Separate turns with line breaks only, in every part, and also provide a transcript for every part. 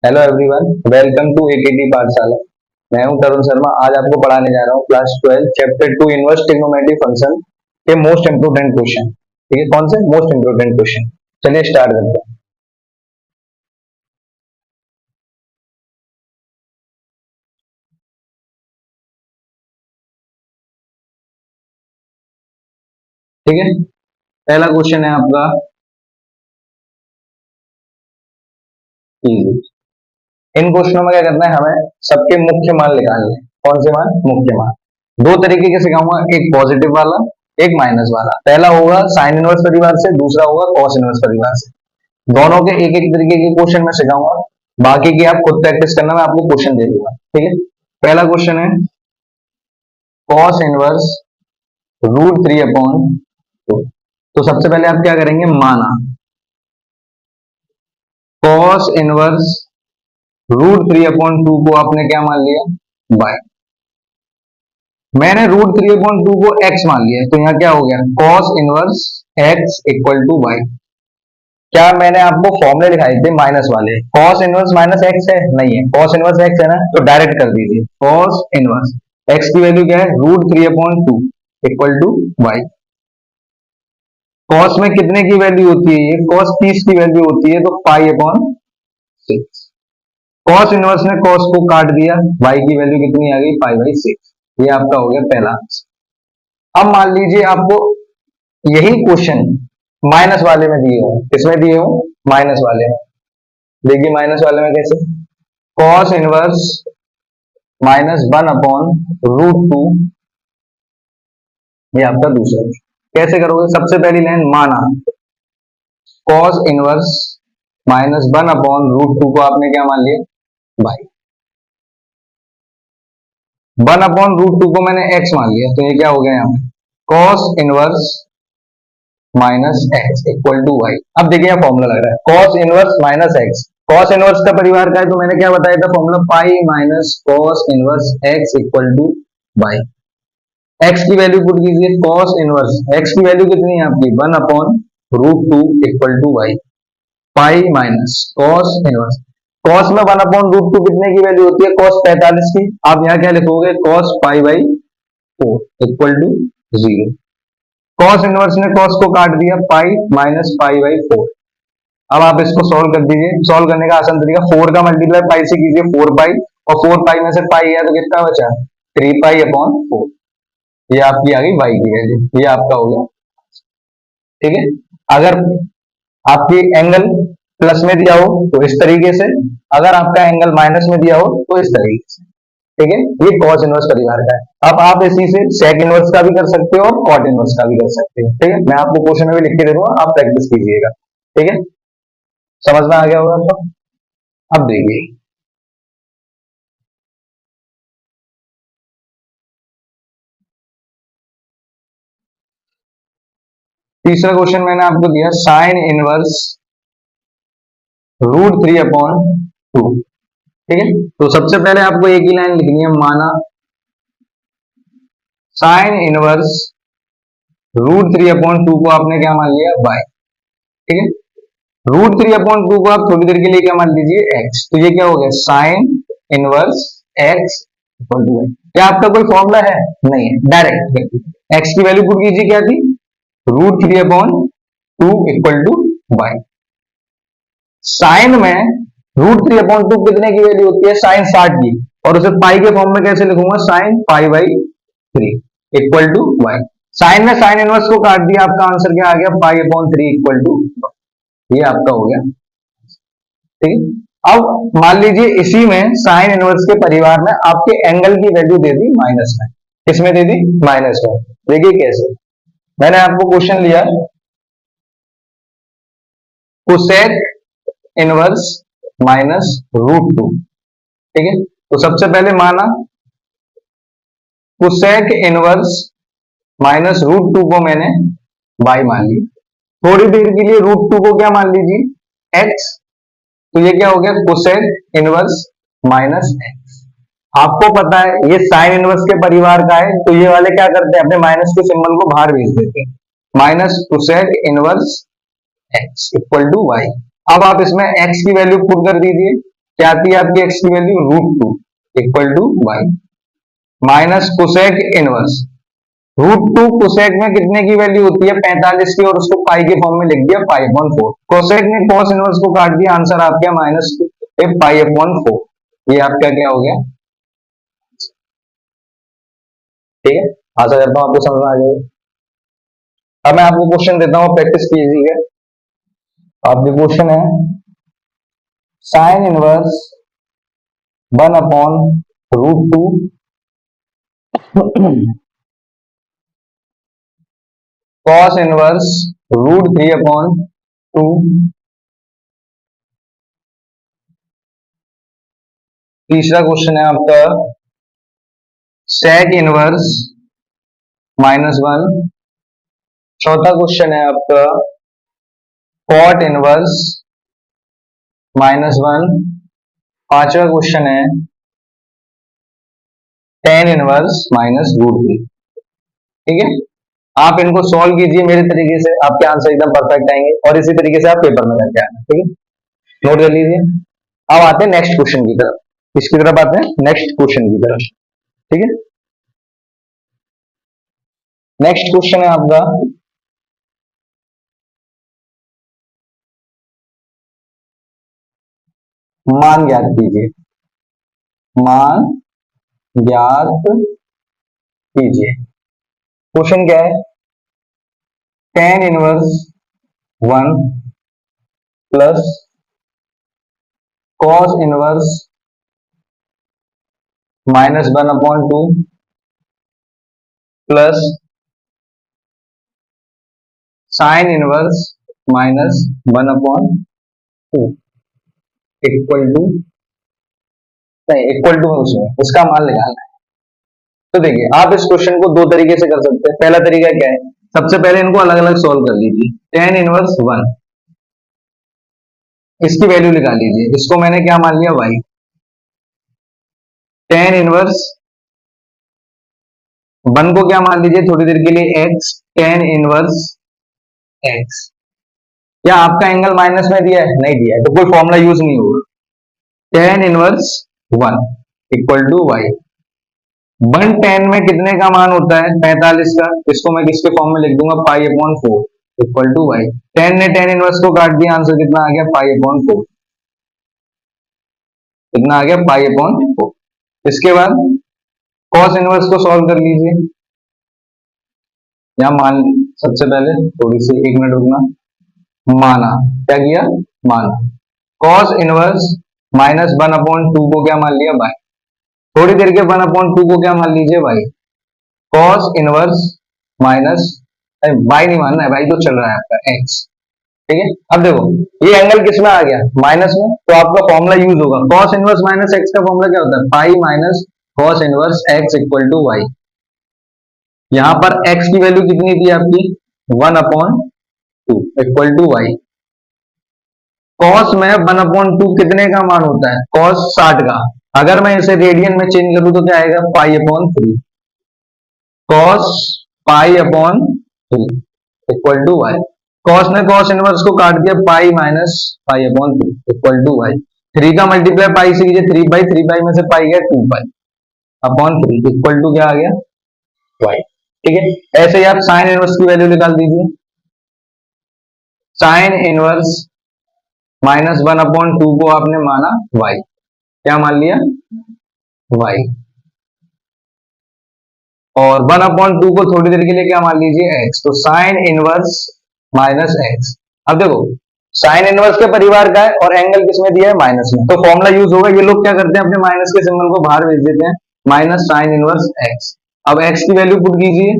Hello everyone, welcome to AKT पाठशाला। मैं हूं तरुण शर्मा। आज आपको पढ़ाने जा रहा हूं class 12 chapter 2 inverse trigonometry function के मोस्ट इंपोर्टेंट क्वेश्चन। ठीक है, कौन से मोस्ट इंपोर्टेंट क्वेश्चन। चलिए स्टार्ट करते हैं। ठीक है, पहला क्वेश्चन है आपका इजी। इन क्वेश्चनों में क्या करना है, हमें सबके मुख्य मान निकालने हैं। कौन से मान? मुख्य मान। दो तरीके के सिखाऊंगा, एक पॉजिटिव वाला, एक माइनस वाला। पहला होगा साइन इनवर्स परिवार से, दूसरा होगा कॉस इनवर्स परिवार से। दोनों के एक एक तरीके के क्वेश्चन में सिखाऊंगा, बाकी की आप खुद प्रैक्टिस करना, मैं आपको क्वेश्चन दे दूंगा। ठीक है, पहला क्वेश्चन है कॉस इनवर्स √3/2। तो सबसे पहले आप क्या करेंगे, माना कॉस इनवर्स √3/2 को आपने क्या मान लिया, बाय। मैंने √3/2 को x मान लिया, तो यहाँ क्या हो गया, cos inverse x equal to y. क्या मैंने आपको फॉर्मूले दिखाए थे माइनस वाले, कॉस इनवर्स माइनस एक्स है? नहीं है, कॉस इनवर्स एक्स है ना, तो डायरेक्ट कर दीजिए। कॉस इनवर्स एक्स की वैल्यू क्या है, √3/2 इक्वल टू वाई। कॉस में कितने की वैल्यू होती है, ये कॉस 30 की वैल्यू होती है, तो π/6। कॉस इनवर्स ने कॉस को काट दिया, वाई की वैल्यू कितनी आ गई, π/6। ये आपका हो गया पहला आंसर। अब मान लीजिए आपको यही क्वेश्चन माइनस वाले में दिए हो, किसमें दिए हो, माइनस वाले में। देखिए माइनस वाले में कैसे, कॉस इनवर्स -1/√2, ये आपका दूसरा। कैसे करोगे, सबसे पहली लाइन माना कॉस इनवर्स -1/√2 को आपने क्या मान लिया, भाई। 1/√2 को मैंने x मान लिया, तो ये क्या हो गया यहाँ पे, cos inverse minus x equal to y. अब देखिए यहाँ फॉर्मूला लग रहा है, cos inverse minus x, cos inverse का परिवार का है, तो मैंने क्या बताया था formula, pi minus cos inverse x equal to y. X की वैल्यू पुट कीजिए, कॉस इनवर्स एक्स की वैल्यू कितनी है आपकी, 1/√2 equal to y. Pi minus cos inverse, cos में 1/√2 कितने की वैल्यू होती है, कॉस 45 की। आप यहाँ क्या लिखोगे, cos π/4 equal to 0। Cos inverse ने कॉस को काट दिया, पाई माइनस π/4। अब आप इसको सॉल्व कर दीजिए। सॉल्व करने का आसान तरीका, 4 का मल्टीप्लाई पाई से कीजिए, 4π, और 4π में से पाई है तो कितना बचा, 3π/4। ये आपकी आ गई वाई की वैल्यू, ये आपका हो गया। ठीक है, अगर आपकी एंगल प्लस में दिया हो तो इस तरीके से, अगर आपका एंगल माइनस में दिया हो तो इस तरीके से। ठीक है, ये कॉस इनवर्स परिवार का है। अब आप इसी से सेक इनवर्स का भी कर सकते हो और कॉट इनवर्स का भी कर सकते हो। ठीक है, मैं आपको क्वेश्चन में भी लिख के दे दूंगा, आप प्रैक्टिस कीजिएगा। ठीक है, समझ में आ गया होगा आपको। अब देखिए तीसरा क्वेश्चन मैंने आपको दिया, साइन इनवर्स √3/2। ठीक है, तो सबसे पहले आपको एक ही लाइन लिखनी है, माना साइन इनवर्स √3/2 को आपने क्या मान लिया, बाय। ठीक है, √3/2 को आप थोड़ी देर के लिए क्या मान लीजिए, x। तो ये क्या हो गया, sine inverse x equal to y. क्या आपका कोई फॉर्मूला है? नहीं है, डायरेक्ट x की वैल्यू पुट कीजिए, क्या थी, √3/2 इक्वल टू वाई। साइन में √3/2 कितने की वैल्यू होती है, साइन 60 की, और उसे पाई के फॉर्म में कैसे लिखूंगा, sine π/3 equal to y. Sine में साइन इनवर्स को काट दिया, आपका आंसर क्या आ गया, π/3 इक्वल टू, ये आपका हो गया। ठीक है, अब मान लीजिए इसी में साइन इनवर्स के परिवार में आपके एंगल की वैल्यू दे दी माइनस में। किसमें दे दी, माइनस में। देखिए कैसे, मैंने आपको क्वेश्चन लिया, कोसेक इनवर्स -√2। ठीक है, तो सबसे पहले माना कोसेक इनवर्स -√2 को मैंने बाई मान लिया। थोड़ी देर के लिए √2 को क्या मान लीजिए, x। तो ये क्या हो गया, कोसेक इनवर्स -x। आपको पता है ये साइन इनवर्स के परिवार का है, तो ये वाले क्या करते हैं, अपने माइनस के सिंबल को बाहर भेज देते हैं। Minus cosec inverse x equal to y. अब आप इसमें x की वैल्यू पुट कर दीजिए, क्या आती है आपकी x की value √2 equal to y, minus cosec inverse √2 cosec में कितने की वैल्यू होती है 45 की, और उसको पाई के फॉर्म में लिख दिया पाई अपॉन 4। कोसेक ने कॉस इनवर्स को काट दिया, आंसर आपका माइनस पाई अपॉन 4। ये आपका क्या हो गया, ठीक है। आशा करता हूं आपको समझ में आ जाएगा। अब मैं आपको क्वेश्चन देता हूं, प्रैक्टिस कीजिएगा। आपके क्वेश्चन है साइन इनवर्स 1/√2 कॉस इनवर्स √3/2। तीसरा क्वेश्चन है आपका सेक इनवर्स -1। चौथा क्वेश्चन है आपका कॉट इनवर्स -1। पांचवा क्वेश्चन है टेन इनवर्स -√3। ठीक है, आप इनको सॉल्व कीजिए मेरे तरीके से, आपके आंसर एकदम परफेक्ट आएंगे, और इसी तरीके से आप पेपर में करके आना। ठीक है, नोट कर लीजिए। अब आते हैं नेक्स्ट क्वेश्चन की तरफ, इसकी तरफ आते हैं नेक्स्ट क्वेश्चन की तरफ। ठीक है, नेक्स्ट क्वेश्चन है आपका मान ज्ञात कीजिए। मान ज्ञात कीजिए। क्वेश्चन क्या है, tan inverse 1 plus cos inverse -1/2 plus sine inverse -1/2 equal to, नहीं इक्वल टू उसमें उसका मान निकालना है। तो देखिए, आप इस क्वेश्चन को दो तरीके से कर सकते हैं। पहला तरीका क्या है, सबसे पहले इनको अलग अलग सॉल्व कर लीजिए। टेन इनवर्स 1 इसकी वैल्यू निकाल लीजिए, इसको मैंने क्या मान लिया y। टेन इनवर्स 1 को क्या मान लीजिए थोड़ी देर के लिए x, टेन इनवर्स x। क्या आपका एंगल माइनस में दिया है, नहीं दिया है, तो कोई फॉर्मूला यूज नहीं होगा। Tan inverse 1 equal to y. 110 में कितने का मान होता है 45 का, इसको मैं किसके फॉर्म में लिख दूंगा pi upon 4 equal to y. 10 ने टेन इनवर्स को काट दिया, आंसर कितना आ गया पाई अपॉन 4। कितना आ गया पाई अपॉन 4। इसके बाद कॉस इनवर्स को सॉल्व कर लीजिए। यहां मान, सबसे पहले थोड़ी सी 1 मिनट रुकना, माना, क्या किया माना। कॉस इनवर्स -1/2 को क्या मान लिया बाय, थोड़ी देर के 1/2 को क्या मान लीजिए भाई, कॉस इनवर्स माइनस, बाई नहीं मानना है भाई, तो चल रहा है आपका x। ठीक है, अब देखो ये एंगल किस में आ गया माइनस में, तो आपका फॉर्मूला यूज होगा कॉस इनवर्स माइनस x का फॉर्मूला क्या होता है pi minus cos inverse x equal to y. यहां पर x की वैल्यू कितनी थी आपकी 1/2 इक्वल टू वाई। कॉस में 1/2 कितने का मान होता है कॉस 60 का, अगर मैं इसे रेडियन में चेंज करूं तो क्या आएगा pi upon 3। Cos pi upon 3 equal to y. Cos ने कॉस इनवर्स को काट दिया, pi minus pi upon 3 equal to y. 3 का मल्टीप्लाई पाई से कीजिए, 3 में से पाई गया 2 पाई अपॉन 3 इक्वल टू क्या आ गया वाई। ठीक है, ऐसे ही आप साइन इनवर्स की वैल्यू निकाल दीजिए। साइन इनवर्स -1/2 को आपने माना y, क्या मान लिया y, और 1/2 को थोड़ी देर के लिए क्या मान लीजिए x, तो साइन इनवर्स माइनस x। अब देखो साइन इनवर्स के परिवार का है और एंगल किसमें दिया है माइनस में, तो फॉर्मूला यूज होगा। ये लोग क्या करते हैं अपने माइनस के सिंबल को बाहर भेज देते हैं, माइनस साइन इनवर्स x। अब x की वैल्यू पुट कीजिए,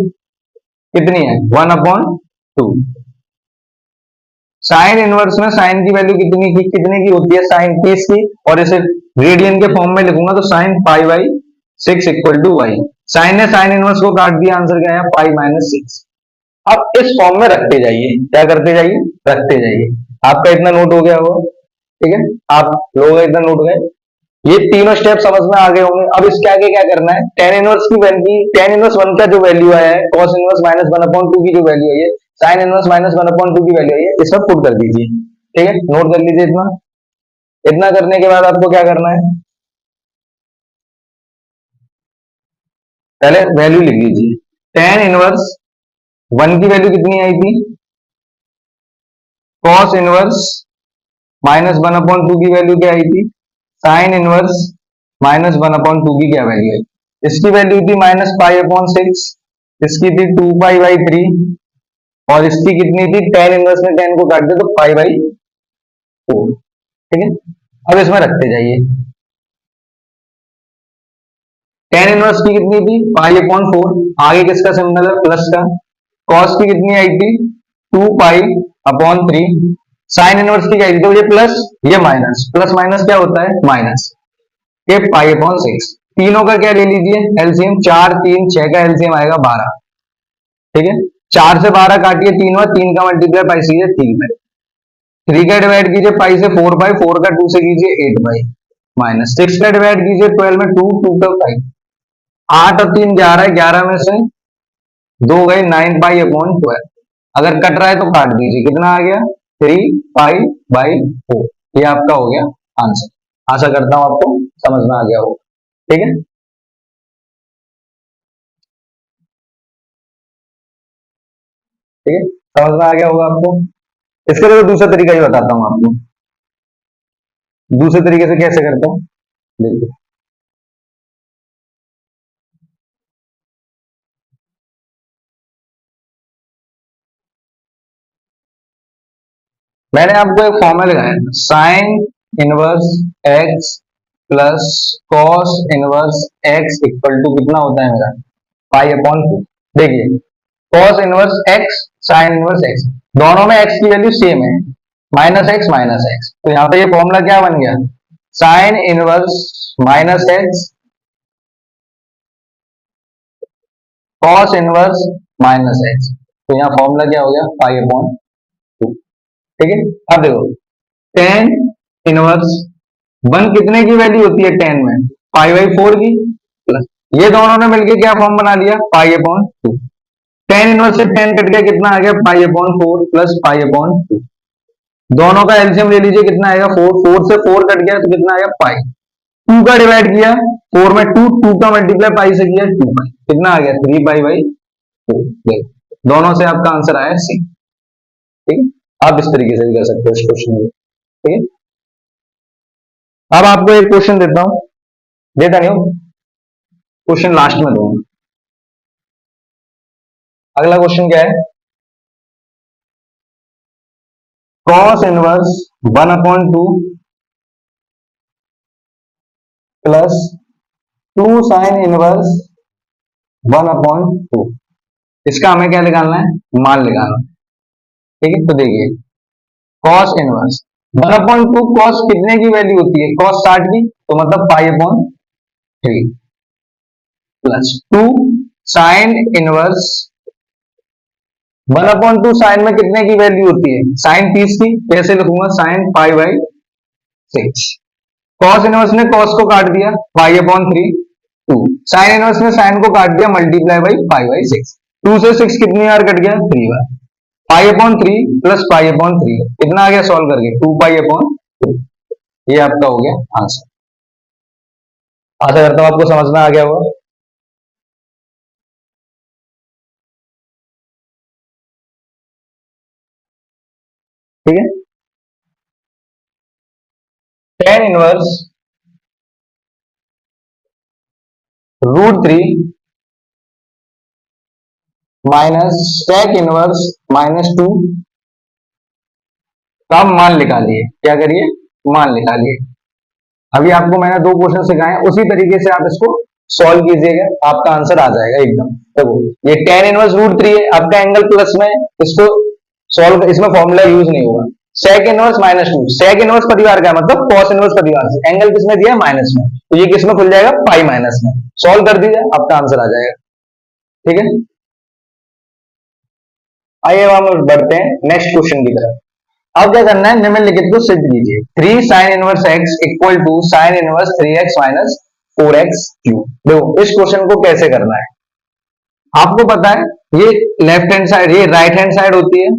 कितनी है 1/2। साइन इनवर्स में साइन की वैल्यू कितने की होती है साइन 30 की, और इसे रेडियन के फॉर्म में लिखूंगा तो sine pi by 6 equal to y. Sine ने साइन इनवर्स को काट दिया, आंसर क्या है पाई माइनस 6। अब इस फॉर्म में रखते जाइए, क्या करते जाइए रखते जाइए। आपका इतना नोट हो गया हो, ठीक है, आप लोगों का इतना नोट गए, ये तीनों स्टेप समझ में आ गए होंगे। अब इसके आगे क्या करना है, टेन इनवर्स की वैल्यू, टेन इनवर्स 1 का जो वैल्यू आया है, कॉस इनवर्स -1/2 की जो वैल्यू है, साइन इनवर्स -1/2 की वैल्यू है, इसमें पुट कर दीजिए। ठीक है, नोट कर लीजिए इतना। इतना करने के बाद आपको क्या करना है, पहले वैल्यू लिख लीजिए। टेन इनवर्स वन की वैल्यू कितनी आई थी, cos inverse minus one upon to की वैल्यू क्या आई थी, sign inverse minus one upon to की क्या वैल्यू आई, इसकी वैल्यू थी माइनस पाई अपॉन सिक्स, इसकी थी टू पाई बाई थ्री, और इसकी कितनी थी, टेन इनवर्स में टेन को काट दे तो पाई बाई फोर। ठीक है, अब इसमें रखते जाइए। टेन इनवर्स की कितनी थी, पाई अपॉन फोर, आगे किसका सिंबल है, प्लस का, कॉस की कितनी आई थी, two pi upon three, sine inverse की क्या आई थी, तो ये प्लस ये माइनस, प्लस माइनस क्या होता है माइनस, ये पाई अपॉन सिक्स, तीनों का क्या ले लीजिए एलसीएम, चार तीन छह का एलसीएम आएगा 12। ठीक है, चार से 12 काटिए तीन बार, तीन का मल्टीप्लाई पाई से कीजिए तीन बाई, थ्री का डिवाइड कीजिए पाई से फोर बाई, फोर का टू से कीजिए एट बाई, माइनस सिक्स का डिवाइड कीजिए 12 में, टू टू का फाइव, आठ और तीन 11, 11 में से दो गए, नाइन पाई अपॉन 12, अगर कट रहा है तो काट दीजिए, कितना आ गया, थ्री पाई बाई फोर, ये आपका हो गया आंसर। आशा करता हूं आपको समझ में आ गया हो। ठीक है, ठीक है, समझ में आ गया होगा आपको। इसके लिए तो दूसरा तरीका ही बताता हूं आपको, दूसरे तरीके से कैसे करते हैं देखिए। मैंने आपको एक फॉर्मूला लगाया, sine inverse x plus cos inverse x equal to कितना होता है मेरा, पाई अपॉन टू। देखिए, cos inverse x sine inverse x, दोनों में एक्स की वैल्यू सेम है, माइनस एक्स, तो यहाँ पे ये फॉर्मूला क्या बन गया, sine inverse minus x cos inverse minus x, तो यहाँ फॉर्मूला क्या हो गया, पाई अपॉन टू। ठीक है, अब देखो टेन इनवर्स वन कितने की वैल्यू होती है टेन में, पाई बाई फोर की, प्लस ये दोनों ने मिलकर क्या फॉर्म बना लिया, पाई अपॉन टू, टेन इनवर्स से टेन कट गया, कितना आ गया, pi upon four plus pi upon to, दोनों का एलसीएम ले लीजिए, कितना आएगा फोर, फोर से फोर कट गया तो कितना आएगा पाई, टू का डिवाइड किया फोर में, टू टू का मल्टीप्लाई पाई से किया टू पाई, कितना आ गया थ्री पाई बाई फोर, दोनों से आपका आंसर आया सी। ठीक है, आप इस तरीके से भी कर सकते हो इस क्वेश्चन में। ठीक है, अब आपको एक क्वेश्चन देता हूं, देता नहीं हूं, क्वेश्चन लास्ट में दूंगा। अगला क्वेश्चन क्या है, cos inverse one upon two plus two sine inverse one upon to, इसका हमें क्या निकालना है, मान निकालना है। ठीक है, तो देखिए cos inverse one upon to, cos कितने की वैल्यू होती है, कॉस 60 की, तो मतलब pi upon three, plus two sine inverse one upon two, sine में कितने की वैल्यू होती है, साइन 30 की, कैसे लिखूंगा, sine pi by six, cos inverse ने कॉस को काट दिया, pi upon three, two sine inverse ने साइन को काट दिया, multiply by pi by six, two से सिक्स कितनी बार कट गया, थ्री बार, pi upon three plus pi upon three, कितना आ गया सॉल्व करके, टू पाई अपॉन थ्री, ये आपका हो गया आंसर। आशा करता हूं आपको समझ में आ गया होगा। ठीक है, tan inverse root three minus sec inverse minus two का मान निकालिए, क्या करिए, मान निकालिए। अभी आपको मैंने दो क्वेश्चन सिखाए हैं, उसी तरीके से आप इसको सॉल्व कीजिएगा, आपका आंसर आ जाएगा एकदम। देखो ये टेन इनवर्स रूट थ्री है, आपका एंगल प्लस में, इसको सॉल्व, इसमें फॉर्मूला यूज नहीं होगा। Sec inverse minus two, sec inverse परिवार का मतलब कॉस इनवर्स परिवार से, एंगल किसमें दिया, माइनस में, तो ये किसमें खुल जाएगा, पाई माइनस में, सॉल्व कर दीजिए आपका आंसर आ जाएगा। ठीक है, आइए हम बढ़ते हैं नेक्स्ट क्वेश्चन की तरफ। अब क्या करना है, निम्नलिखित को सिद्ध कीजिए, three sine inverse x equal to sine inverse three x minus four x cube. देखो इस क्वेश्चन को कैसे करना है, आपको पता है ये लेफ्ट हैंड साइड, ये राइट हैंड साइड होती है,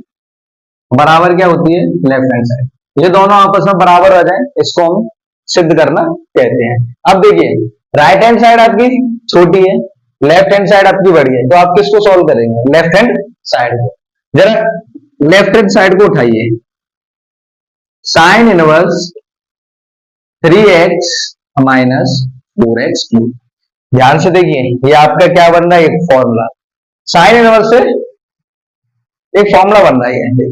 बराबर क्या होती है, लेफ्ट हैंड साइड, ये दोनों आपस में बराबर आ जाए, इसको हम सिद्ध करना कहते हैं। अब देखिए राइट हैंड साइड आपकी छोटी है, लेफ्ट हैंड साइड आपकी बड़ी है, तो आप किसको सॉल्व करेंगे? लेफ्ट हैंड साइड को। जरा लेफ्ट हैंड साइड को उठाइए, sine inverse 3x minus 4x cube. ध्यान से देखिए ये आपका क्या बन रहा है, एक फॉर्मूला। साइन इनवर्स से एक फॉर्मूला बन रहा है,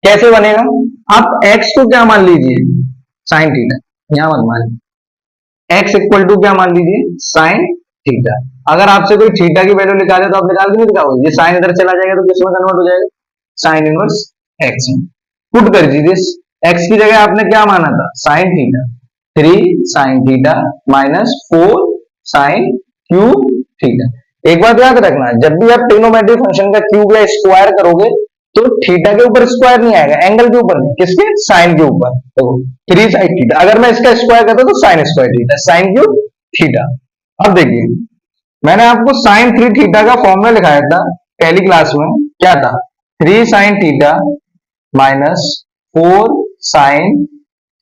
कैसे बनेगा? आप x को क्या मान लीजिए? Sine theta. यहां मत मान, x इक्वल टू क्या मान लीजिए? Sine theta. अगर आपसे कोई थीटा की वैल्यू निकाले तो आप निकाल के नहीं दिखाओगे? ये साइन इधर चला जाएगा तो किसमें कन्वर्ट हो जाएगा? साइन इनवर्स x में। पुट कर दीजिए, x की जगह आपने क्या माना था? Sine theta. 3 sine theta minus 4 sine cube theta. एक बात याद रखना, जब भी आप ट्रिग्नोमेट्रिक फंक्शन का क्यूब या स्क्वायर करोगे तो थीटा के ऊपर स्क्वायर नहीं आएगा, एंगल के ऊपर नहीं, किसके? साइन के ऊपर। देखो 3 साइन थीटा, अगर मैं इसका स्क्वायर करता तो sine square theta, sine cube theta. अब देखिए मैंने आपको साइन 3 थीटा का फॉर्मूला लिखाया था पहली क्लास में, क्या था? 3 sine theta minus 4 sine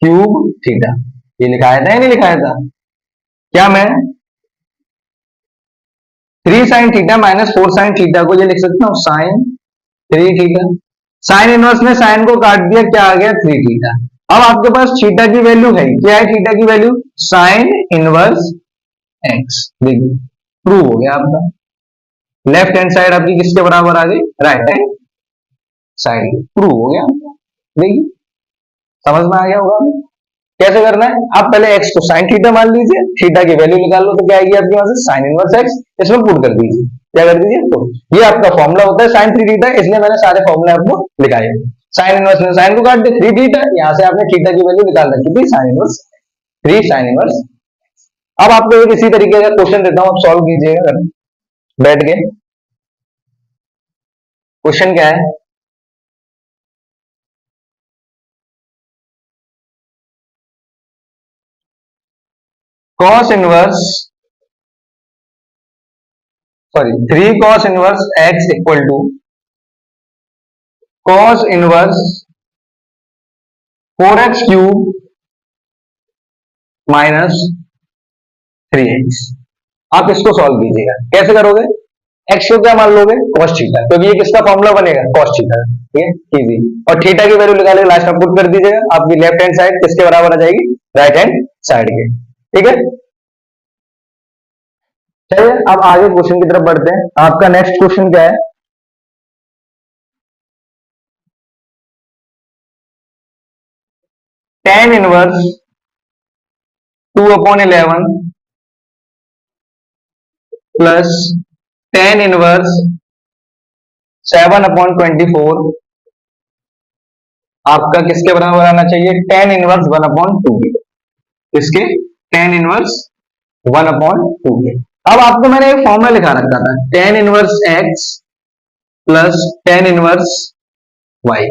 cube theta. ये लिखाया था या नहीं लिखाया था? क्या मैं 3 sine theta minus 4 sine theta को ये लिख सकता हूं? Sine 3 theta. साइन इनवर्स में साइन को काट दिया, क्या आ गया? 3 थीटा। अब आपके पास थीटा की वैल्यू है, क्या है थीटा की वैल्यू? Sign inverse x. देखिए प्रूव हो गया आपका। लेफ्ट हैंड साइड आपकी किसके बराबर आ गई? Right hand side. प्रूव हो गया आपका। देखिए समझ में आ गया होगा। कैसे करना है? आप पहले x को साइन थीटा मान लीजिए, थीटा की वैल्यू निकाल लो तो क्या आएगी आपके पास? Sine inverse x। इसमें पुट कर दीजिए, क्या कर दीजिए? तो ये आपका फॉर्मूला होता है साइन 3 थीटा, इसलिए मैंने सारे फॉर्मूले आपको लिखाए। साइन इनवर्स में साइन को काट दे 3 थीटा, यहां से आपने थीटा की वैल्यू निकाल रखी थी साइन इनवर्स 3 साइन इनवर्स। अब आपको एक इसी तरीके का क्वेश्चन देता हूं, आप सॉल्व कीजिएगा बैठ के। क्वेश्चन क्या है? cos inverse 3 cos inverse x equal to cos inverse 4x cube minus 3x। आप इसको सॉल्व कीजिएगा। कैसे करोगे? x को क्या मान लोगे? cos थीटा, क्योंकि ये किसका फॉर्मूला बनेगा? cos theta. ठीक है, इजी। और थीटा की वैल्यू निकालेंगे, लास्ट में पुट कर दीजिएगा, आपकी लेफ्ट हैंड साइड किसके बराबर आ जाएगी? राइट हैंड साइड के। ठीक है, चलिए अब आगे क्वेश्चन की तरफ बढ़ते हैं। आपका नेक्स्ट क्वेश्चन क्या है? tan inverse 2/11 plus tan inverse 7/24 आपका किसके बराबर आना चाहिए? tan इनवर्स 1/2 के। किसके? tan इनवर्स 1/2 के। अब आपको मैंने एक फॉर्मूला लिखा रखा था, tan inverse x plus tan inverse y।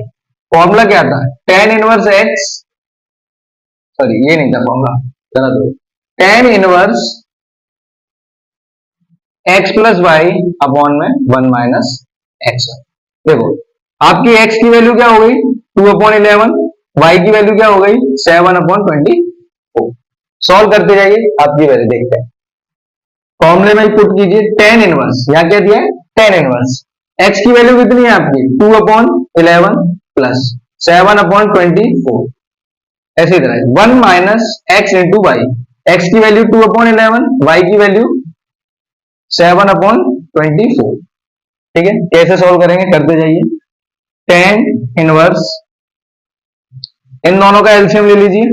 Formula क्या था? tan इनवर्स x, सॉरी ये नहीं था फॉर्मूला, चला दो। tan inverse x plus y upon में 1 माइनस एक्स। देखो आपकी x की वैल्यू क्या हो गई? 2/11, y की वैल्यू क्या हो गई? 7/24। सॉल्व करते जाइए, आपकी वैल्यू देखते हैं। फॉर्मूले में पुट कीजिए tan इनवर्स, यहां क्या दिया है? tan inverse. x की वैल्यू कितनी है आपकी? 2/11 प्लस 7/24। ऐसी तरह 1 minus x into y. X की वैल्यू 2/11, वाई की वैल्यू 7/24। ठीक है, कैसे सॉल्व करेंगे? करते जाइए। tan इनवर्स, इन दोनों का एलसीएम ले लीजिए।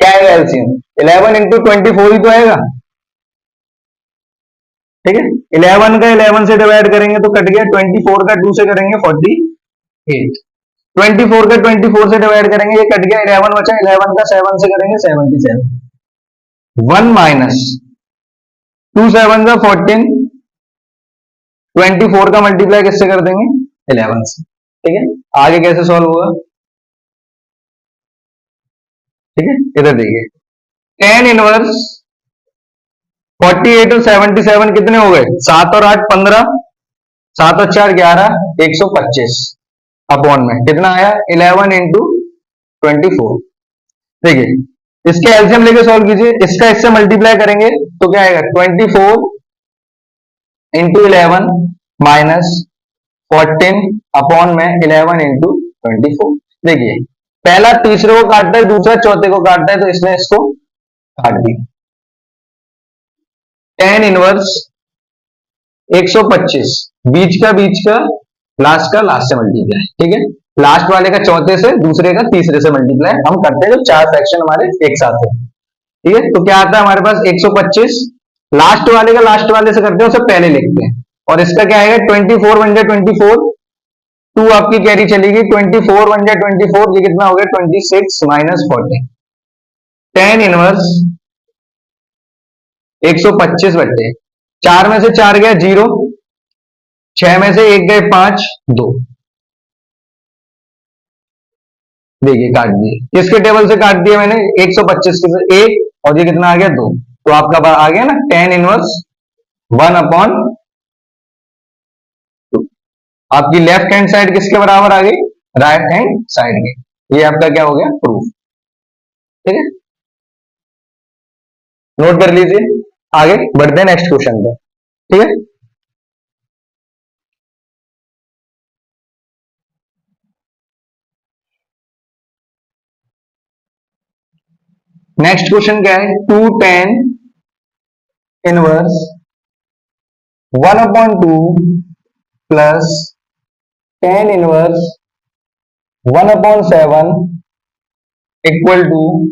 क्या आएगा एलसीएम? 11 इंटू 24 ही तो आएगा। ठीक है, 11 का 11 से डिवाइड करेंगे तो कट गया, 24 का 2 से करेंगे 48, 24 का 24 से डिवाइड करेंगे, ये कट गया, 11 बचा, 11 का 7 से करेंगे 77। 1 माइनस 2 7 का 14, 24 का मल्टीप्लाई किससे कर देंगे? 11 से। ठीक है, आगे कैसे सॉल्व होगा? ठीक है, इधर देखिए tan इनवर्स 48 और 77 कितने हो गए? 7 और 8 15, 7 और 4 11, 125 अपॉन में कितना आया? 11 इंटू 24। देखिए इसके एलसीएम लेके सॉल्व कीजिए, इसका इससे मल्टीप्लाई करेंगे तो क्या आएगा 24 इंटू 11 माइनस 14 अपॉन में 11 इंटू 24। देखिए पहला तीसरे को काटता है, दूसरा चौथे को काटता है, तो इसने इसको काट दी। टेन इनवर्स 125 बीच का लास्ट से मल्टीप्लाई, ठीक है। लास्ट वाले का चौथे से, दूसरे का तीसरे से मल्टीप्लाई हम करते हैं, जो चार फ्रैक्शन हमारे एक साथ है, ठीक है। तो क्या आता है हमारे पास 125, लास्ट वाले का लास्ट वाले से करते हैं, उसे पहले लिखते हैं, और इसका क्या आएगा 24 बन जाए 24, 2 आपकी कैरी चलेगी, 24 बन जाए 24, ये कितना हो गया 26 माइनस 40। टेन इनवर्स 125 बटे 4 में से 4 गया 0, 6 में से 1 गए 5, 2। देखिए काट दिए, किसके टेबल से काट दिया मैंने 125 के से 1, और ये कितना आ गया 2, तो आपका आ गया ना टेन इनवर्स 1 अपॉन 2। आपकी लेफ्ट हैंड साइड किसके बराबर आ गई, राइट हैंड साइड की। ये आपका क्या हो गया प्रूफ, ठीक है। नोट कर लीजिए, आगे बढ़ते हैं नेक्स्ट क्वेश्चन पे, ठीक है। नेक्स्ट क्वेश्चन क्या है, 2 tan inverse 1 upon 2 plus tan inverse 1 upon 7 equal to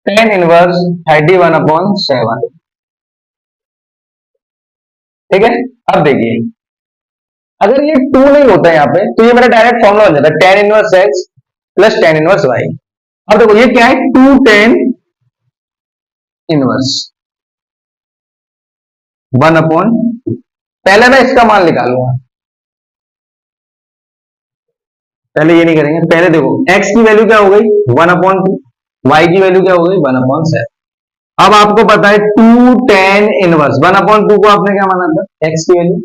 tan inverse 31 upon 7, ठीक है। अब देखिए अगर ये 2 नहीं होता है यहाँ पे, तो ये मेरा डायरेक्ट फॉर्मूला बन जाता है tan inverse x plus tan inverse y. अब देखो ये क्या है 2 टेन इनवर्स 1 अपॉन, पहले मैं इसका मान निकालूंगा, पहले ये नहीं करेंगे, पहले देखो x की वैल्यू क्या हो गई 1 अपॉन 2, y की वैल्यू क्या हो गई 1 अपॉन 7। अब आपको पता है 2 टेन इनवर्स 1 अपॉन 2 को आपने क्या माना था x की वैल्यू,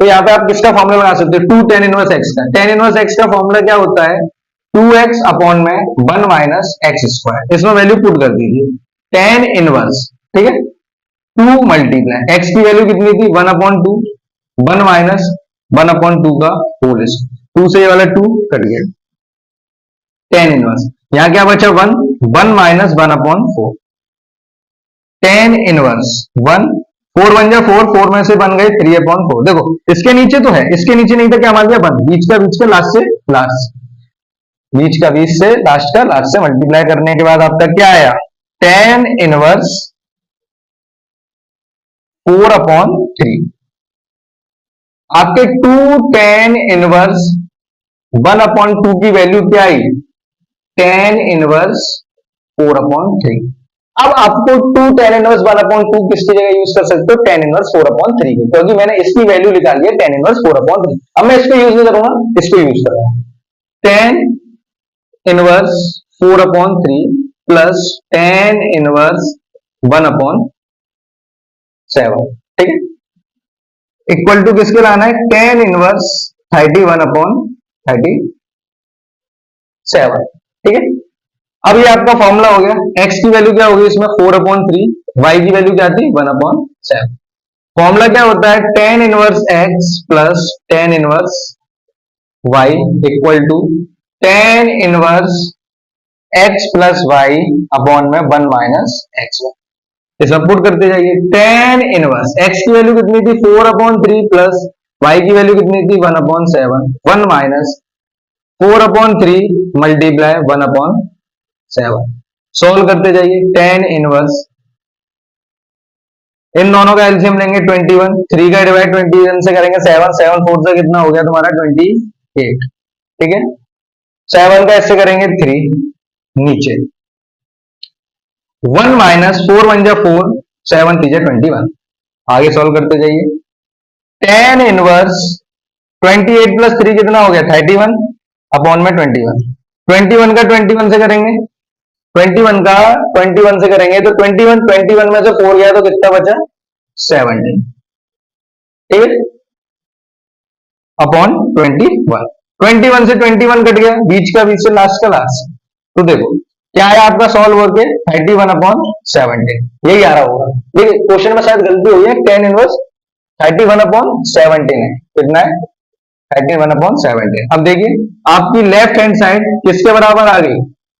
तो यहाँ पे आप किसका फॉर्मूला बना सकते हो 2 टेन इनवर्स x का। टेन इनवर्स x का फॉर्मूला क्या होता है 2x अपॉन में 1 माइनस एक्स स्क्वायर, इसमें वैल्यू पुट कर दीजिए टेन इनवर्स, ठीक है। 2 मल्टीप्लाई x की वैल्यू कितनी थी 1 अपॉन 2, 1 माइनस 1 अपॉन 2 का होल, 2 से ये वाला 2 कट गया, टेन इनवर्स, यहां क्या बचा 1, 1 माइनस 1 अपॉन 4, टेन इनवर्स 1, 4 बन जा 4, 4 में से बन गए 3 अपॉन 4। देखो इसके नीचे तो है, इसके नीचे नहीं था, क्या मान लिया 1, बीच का लास्ट से लास्ट, बीच का बीच से लास्ट का लास्ट से मल्टीप्लाई करने के बाद आपका क्या आया टेन इनवर्स 4 अपॉन 3। आपके 2 टेन इनवर्स 1 अपॉन 2 की वैल्यू क्या आई टेन इनवर्स 4 अपॉन 3। अब आपको 2 टेन इनवर्स 1 अपॉन 2 किसकी जगह यूज कर सकते हो टेन इनवर्स 4 अपॉन 3 की, क्योंकि मैंने इसकी वैल्यू निकाल ली है टेन इनवर्स 4 अपॉन 3। अब मैं इसको यूज नहीं करूंगा, इसको यूज करूंगा, tan inverse 4 upon 3 plus tan inverse 1 upon 7, ठीक है, इक्वल टू किसके लाना है टेन इनवर्स 31 अपॉन 37, ठीक है। अब ये आपका फॉर्मूला हो गया, x की वैल्यू क्या होगी इसमें 4 अपॉन 3, y की वैल्यू क्या थी 1 अपॉन 7। फॉर्मूला क्या होता है tan inverse x plus tan inverse y equal to tan inverse x plus y upon में 1 माइनस एक्स। इसमें पुट करते जाइए, टेन इनवर्स x की वैल्यू कितनी थी 4 अपॉन 3 प्लस y की वैल्यू कितनी थी 1 upon 7, 1 minus 4 upon 3 multiply 1 upon 7। Solve करते जाइए, टेन इनवर्स, इन दोनों का एलसीएम लेंगे 21, 3 का डिवाइड 21 से करेंगे 7, 7 4 से कितना हो गया तुम्हारा 28, ठीक है। 7 का ऐसे करेंगे 3 नीचे, 1 माइनस 4 1 जा 4, 7 3 जा 21। आगे सॉल्व करते जाइए, टेन इनवर्स 28 प्लस 3 कितना हो गया 31 अपॉन में 21, 21 का 21 से करेंगे, 21 का 21 से करेंगे तो 21 में से 4 गया तो कितना बचा 17, ठीक है, अपॉन 21, 21 से 21 कट गया, बीच का बीच से लास्ट का लास्ट, तो देखो क्या है आपका सॉल्व करके 31/17 यही आ रहा होगा। देखिए क्वेश्चन में शायद गलती हुई है, टेन इनवर्स 31/17 है, कितना है 31/17। अब देखिए आपकी लेफ्ट हैंड साइड किसके बराबर आ गई,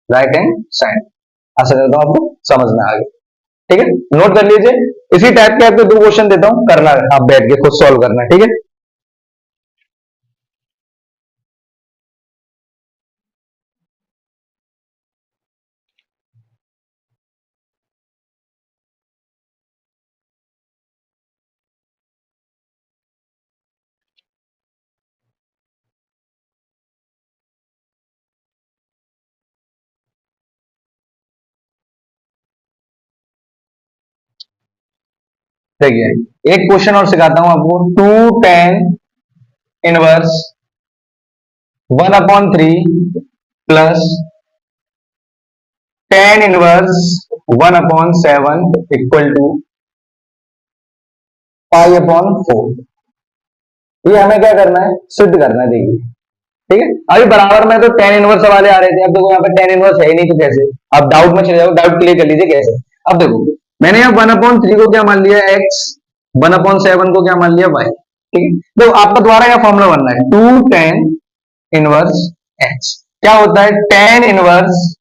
राइट हैंड साइड। आशा करता हूं आपको समझ में आ गई। ठीक है, नोट कर लीजिए। इसी टाइप के आपको दो क्वेश्चन देता हूं, करना है आप बैठ के खुद सॉल्व करना है। ठीक है, देखिए एक क्वेश्चन और सिखाता हूं आपको। 2 tan 1/3 plus tan 1/7 equal to π/4। ये हमें क्या करना है, सिद्ध करना है। देखिए ठीक है, अभी बराबर में तो टेन इनवर्स वाले आ रहे थे, अब देखो यहाँ पे टेन इनवर्स है ही नहीं, तो कैसे, अब डाउट में चले जाओ, डाउट क्लियर कर लीजिए कैसे। अब देखो मैंने यहाँ 1/3 को क्या मान लिया x, 1/7 को क्या मान लिया y। ठीक है, तो आपका द्वारा यह फॉर्मूला बनना है 2 tan 1 x क्या होता है, tan इनवर्स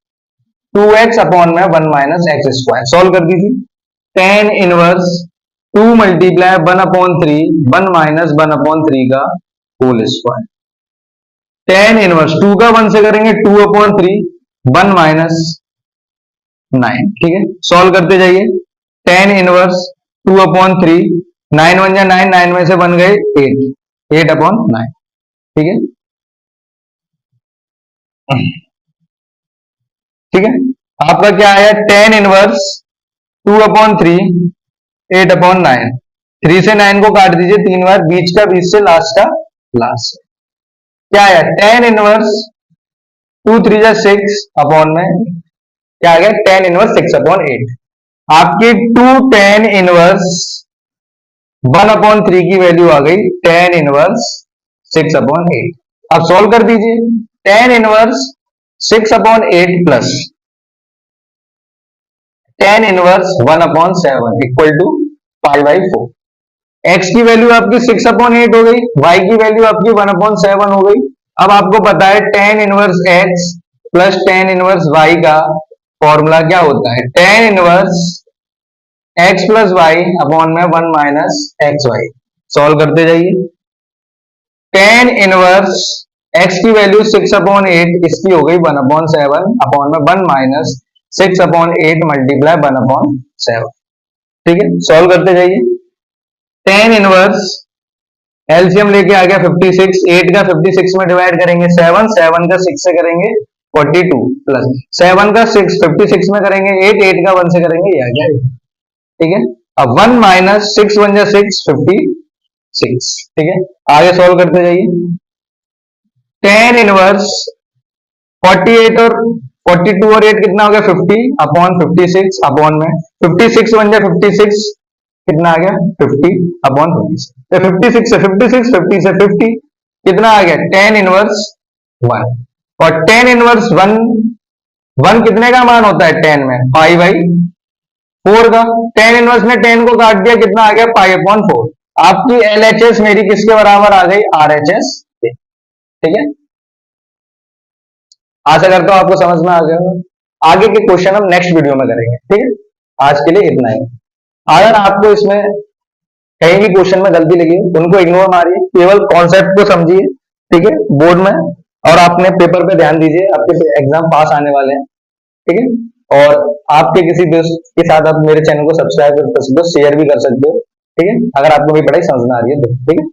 2x अपॉन में 1 - x²। सॉल्व कर दीजिए। tan इनवर्स 2 मल्टीप्लाई 1/3 1 - 1/3 का होल स्क्वायर। tan इनवर्स 2 का 1 से करेंगे 2/3 1 - 9। ठीक है, सॉल्व करते जाइए। tan इनवर्स 2/3 9 1 9, 9 में से बन गए 8, 8/9। ठीक है, ठीक है, आपका क्या आया, tan इनवर्स 2/3 8/9। 3 से 9 को काट दीजिए 3 बार, बीच का बीच से लास्ट का लास्ट। क्या आया, tan इनवर्स 2 3 जा 6 अपॉन में क्या आ गया, tan इनवर्स 6/8। आपकी 2 tan इनवर्स 1/3 की वैल्यू आ गई tan इनवर्स 6/8। अब सॉल्व कर दीजिए। tan inverse 6/8 plus tan inverse 1/7 equal to π/4। x की वैल्यू आपकी 6/8 हो गई, y की वैल्यू आपकी 1/7 हो गई। अब आपको पता है tan inverse x plus tan inverse y का फॉर्मूला क्या होता है, tan inverse x plus y upon में 1 - xy। सॉल्व करते जाइए। tan इनवर्स x की वैल्यू 6/8, इसकी हो गई 1/7 अपॉन में 1 - 6/8 मल्टीप्लाई 1/7। ठीक है, सॉल्व करते जाइए। tan इनवर्स एलसीएम लेके आ गया 56, 8 का 56 में डिवाइड करेंगे 7, 7 का 6 से करेंगे 42 प्लस 7 का 6 56 में करेंगे 8, 8 का 1 से करेंगे ये आ गया। ठीक है, अब 1 - 6 1 जा 6 56। ठीक है, आगे सॉल्व करते जाइए। tan इनवर्स 48 और 42 और 8 कितना हो गया, 50/56 अपॉन में 56 1 जा 56 कितना आ गया, 50/56। तो 56 से 56, 50 से 50 कितना आ गया, tan इनवर्स 1। और tan इनवर्स 1 कितने का मान होता है tan में, π/4 का। tan इनवर्स ने tan को काट दिया, कितना आ गया, π/4। आपकी LHS मेरी किसके बराबर आ गई, RHS। ठीक है, आशा करता हूं आपको समझ में आ गया होगा। आगे के क्वेश्चन हम नेक्स्ट वीडियो में करेंगे। ठीक है, आज के लिए इतना ही। अगर आपको इसमें कहीं भी क्वेश्चन में गलती लगी उनको इग्नोर मारिए, केवल कॉन्सेप्ट को समझिए। ठीक है, बोर्ड में और आपने पेपर पे ध्यान दीजिए, आपके एग्जाम पास आने वाले हैं। ठीक है, और आपके किसी दोस्त के साथ आप मेरे चैनल को सब्सक्राइब कर सकते हो, शेयर भी कर सकते हो। ठीक है, अगर आपको मेरी पढ़ाई समझ में आ रही है तो। ठीक है।